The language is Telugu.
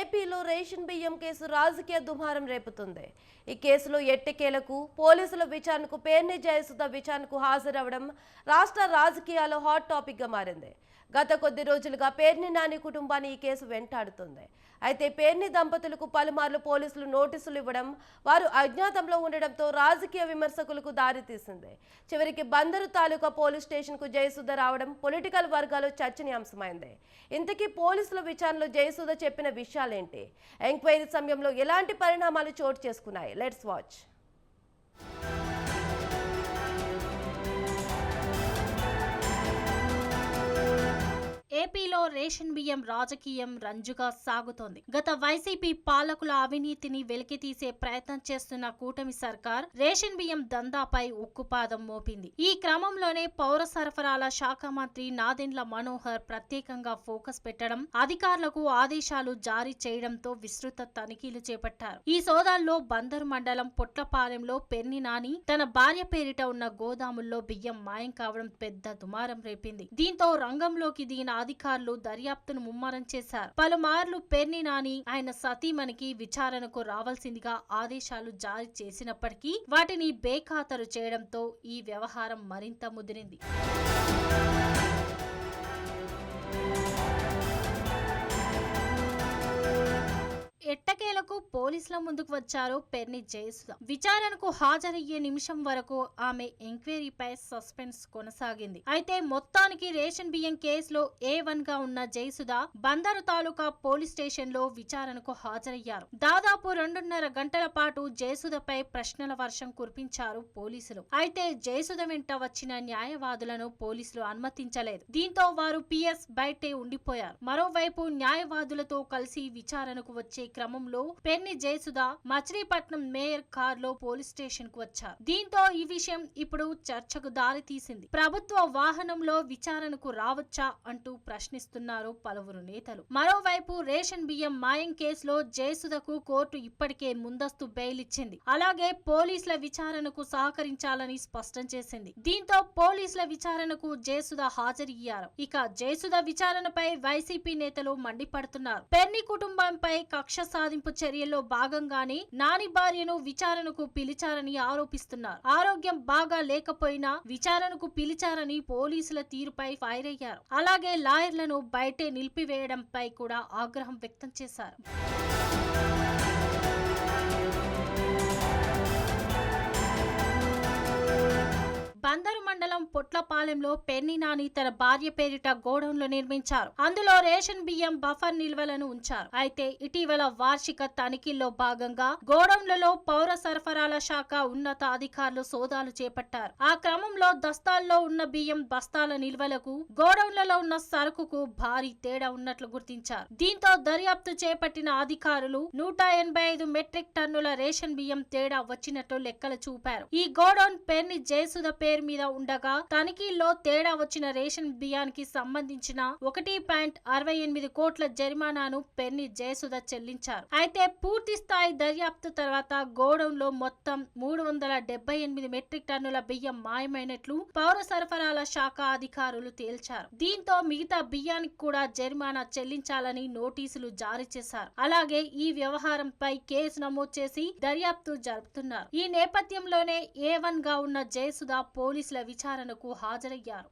ఏపీలో రేషన్ బియ్యం కేసు రాజకీయ దుమారం రేపుతుంది. ఈ కేసులో ఎట్టకేలకు పోలీసుల విచారణకు పేర్ని జయసుధ విచారణకు హాజరవడం రాష్ట్ర రాజకీయాల్లో హాట్ టాపిక్ గా మారింది. గత కొద్ది రోజులుగా పేర్ని నాని కుటుంబాన్ని ఈ కేసు వెంటాడుతుంది. అయితే పేర్ని దంపతులకు పలుమార్లు పోలీసులు నోటీసులు ఇవ్వడం, వారు అజ్ఞాతంలో ఉండడంతో రాజకీయ విమర్శకులకు దారితీసింది. చివరికి బందరు తాలూకా పోలీస్ స్టేషన్ కు జయసుధ రావడం పొలిటికల్ వర్గాల్లో చర్చనీయాంశమైంది. ఇంతకీ పోలీసుల విచారణలో జయసుధ చెప్పిన విషయాలేంటి? ఎంక్వైరీ సమయంలో ఎలాంటి పరిణామాలు చోటు చేసుకున్నాయి? Let's watch. ఏపీలో రేషన్ బియ్యం రాజకీయం రంజుగా సాగుతోంది. గత వైసీపీ పాలకుల అవినీతిని వెలికితీసే ప్రయత్నం చేస్తున్న కూటమి సర్కార్ రేషన్ బియ్యం దందాపై ఉక్కుపాదం మోపింది. ఈ క్రమంలోనే పౌర సరఫరాల శాఖ మంత్రి నాదెండ్ల మనోహర్ ప్రత్యేకంగా ఫోకస్ పెట్టడం, అధికారులకు ఆదేశాలు జారీ చేయడంతో విస్తృత తనిఖీలు చేపట్టారు. ఈ సోదాల్లో బందరు మండలం పొట్లపాలెంలో పెర్ని నాని తన భార్య పేరిట ఉన్న గోదాముల్లో బియ్యం మాయం కావడం పెద్ద దుమారం రేపింది. దీంతో రంగంలోకి దిగిన అధికారులు దర్యాప్తును ముమ్మరం చేశారు. పలుమార్లు పెర్ని నాని ఆయన సతీమణికి విచారణకు రావాల్సిందిగా ఆదేశాలు జారీ చేసినప్పటికీ వాటిని బేఖాతరు చేయడంతో ఈ వ్యవహారం మరింత ముదిరింది. ఎట్టకేలకు పోలీసుల ముందుకు వచ్చారు పెర్ని జయసుధ. విచారణకు హాజరయ్యే నిమిషం వరకు ఆమె ఎంక్వైరీపై సస్పెన్స్ కొనసాగింది. అయితే మొత్తానికి రేషన్ బియ్యం కేసులో A1 గా ఉన్న జయసుధ బందరు తాలూకా పోలీస్ స్టేషన్ లో విచారణకు హాజరయ్యారు. దాదాపు 2.5 గంటల పాటు జయసుధపై ప్రశ్నల వర్షం కురిపించారు పోలీసులు. అయితే జయసుధ వెంట వచ్చిన న్యాయవాదులను పోలీసులు అనుమతించలేదు. దీంతో వారు PS బయటే ఉండిపోయారు. మరోవైపు న్యాయవాదులతో కలిసి విచారణకు వచ్చే క్రమంలో పెర్ని జయసుధ మచిలీపట్నం మేయర్ కారులో పోలీస్ స్టేషన్ కు వచ్చారు. దీంతో ఈ విషయం ఇప్పుడు చర్చకు దారి తీసింది. ప్రభుత్వ వాహనంలో విచారణకు రావచ్చా అంటూ ప్రశ్నిస్తున్నారు పలువురు నేతలు. మరోవైపు రేషన్ బియ్యం మాయం కేసులో జయసుధకు కోర్టు ఇప్పటికే ముందస్తు బెయిల్ ఇచ్చింది. అలాగే పోలీసుల విచారణకు సహకరించాలని స్పష్టం చేసింది. దీంతో పోలీసుల విచారణకు జయసుధ హాజరయ్యారు. ఇక జయసుధ విచారణపై వైసీపీ నేతలు మండిపడుతున్నారు. పెర్ని కుటుంబంపై కక్ష సాధింపు చర్యల్లో భాగంగానే నాని భార్యను విచారణకు పిలిచారని ఆరోపిస్తున్నారు. ఆరోగ్యం బాగా లేకపోయినా విచారణకు పిలిచారని పోలీసుల తీరుపై ఫైర్ అయ్యారు. అలాగే లాయర్లను బయటే నిలిపివేయడంపై కూడా ఆగ్రహం వ్యక్తం చేశారు. బందరు మండలం పొట్లపాలెంలో పెర్ని నాని తన భార్య పేరిట గోడౌన్లు నిర్మించారు. అందులో రేషన్ బియ్యం బఫర్ నిల్వలను ఉంచారు. అయితే ఇటీవల వార్షిక తనిఖీల్లో భాగంగా గోడౌన్లలో పౌర సరఫరాల శాఖ ఉన్నత అధికారులు సోదాలు చేపట్టారు. ఆ క్రమంలో దస్తాల్లో ఉన్న బియ్యం బస్తాల నిల్వలకు గోడౌన్లలో ఉన్న సరుకుకు భారీ తేడా ఉన్నట్లు గుర్తించారు. దీంతో దర్యాప్తు చేపట్టిన అధికారులు 185 మెట్రిక్ టన్నుల రేషన్ బియ్యం తేడా వచ్చినట్లు లెక్కలు చూపారు. ఈ గోడౌన్ పెర్ని జయసుధ పేరు మీద ఉండగా తనిఖీల్లో తేడా వచ్చిన రేషన్ బియ్యానికి సంబంధించిన 1.68 కోట్ల జరిమానాను పెర్ని జయసుధ చెల్లించారు. అయితే పూర్తి స్థాయి దర్యాప్తు తర్వాత గోడౌన్ లో మొత్తం 378 మెట్రిక్ టన్నుల బియ్యం మాయమైనట్లు పౌర సరఫరాల శాఖ అధికారులు తేల్చారు. దీంతో మిగతా బియ్యానికి కూడా జరిమానా చెల్లించాలని నోటీసులు జారీ చేశారు. అలాగే ఈ వ్యవహారంపై కేసు నమోదు చేసి దర్యాప్తు జరుపుతున్నారు. ఈ నేపథ్యంలోనే A1 గా ఉన్న జయసుధ పోలీసుల విచారణకు హాజరయ్యారు.